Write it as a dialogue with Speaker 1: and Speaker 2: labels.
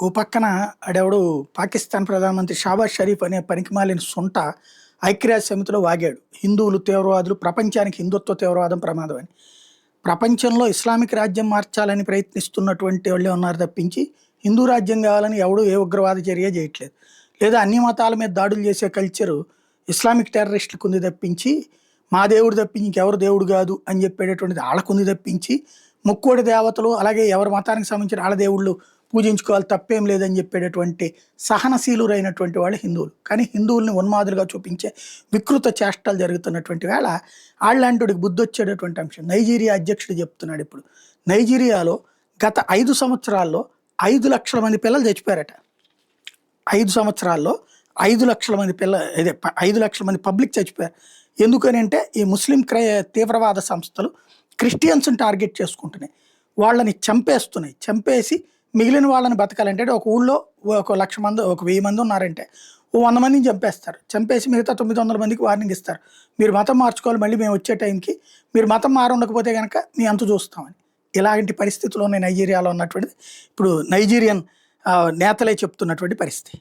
Speaker 1: ఓ పక్కన ఆడెవడు పాకిస్తాన్ ప్రధానమంత్రి షాబాజ్ షరీఫ్ అనే పనికిమాలిన సొంట ఐక్యరాజ్య సమితిలో వాగాడు. హిందువులు తీవ్రవాదులు, ప్రపంచానికి హిందుత్వ తీవ్రవాదం ప్రమాదం అని. ప్రపంచంలో ఇస్లామిక్ రాజ్యం మార్చాలని ప్రయత్నిస్తున్నటువంటి వాళ్ళే ఉన్నారు తప్పించి, హిందూ రాజ్యం కావాలని ఎవడు ఏ ఉగ్రవాద చర్య చేయట్లేదు. లేదా అన్ని మతాల మీద దాడులు చేసే కల్చరు ఇస్లామిక్ టెర్రరిస్టులకు ఉంది తప్పించి, మా దేవుడు తప్పించి ఇంకెవరు దేవుడు కాదు అని చెప్పేటటువంటిది వాళ్ళకుంది తప్పించి, ముక్కోడి దేవతలు అలాగే ఎవరి మతానికి సంబంధించిన వాళ్ళ దేవుళ్ళు పూజించుకోవాలి తప్పేం లేదని చెప్పేటటువంటి సహనశీలురైనటువంటి వాళ్ళు హిందువులు. కానీ హిందువుల్ని ఉన్మాదులుగా చూపించే వికృత చేష్టలు జరుగుతున్నటువంటి వేళ వాళ్ళంటికి బుద్ధి వచ్చేటటువంటి అంశం. నైజీరియా అధ్యక్షుడు చెప్తున్నాడు ఇప్పుడు. నైజీరియాలో గత 5 సంవత్సరాల్లో 5 లక్షల మంది పిల్లలు చచ్చిపోయారట. 5 సంవత్సరాల్లో 5 లక్షల మంది 5 లక్షల మంది పబ్లిక్ చచ్చిపోయారు. ఎందుకని అంటే ఈ ముస్లిం తీవ్రవాద సంస్థలు క్రిస్టియన్స్ని టార్గెట్ చేసుకుంటున్నాయి, వాళ్ళని చంపేస్తున్నాయి. చంపేసి మిగిలిన వాళ్ళని బతకాలంటే ఒక ఊళ్ళో 1,00,000 మంది 1,000 మంది ఉన్నారంటే 100 మందిని చంపేస్తారు. చంపేసి మిగతా 900 మందికి వార్నింగ్ ఇస్తారు, మీరు మతం మార్చుకోవాలి, మళ్ళీ మేము వచ్చే టైంకి మీరు మతం మారుండకపోతే కనుక మీ అంతు చూస్తామని. ఇలాంటి పరిస్థితుల్లోనే నైజీరియాలో ఉన్నటువంటిది ఇప్పుడు నైజీరియన్ నేతలే చెప్తున్నటువంటి పరిస్థితి.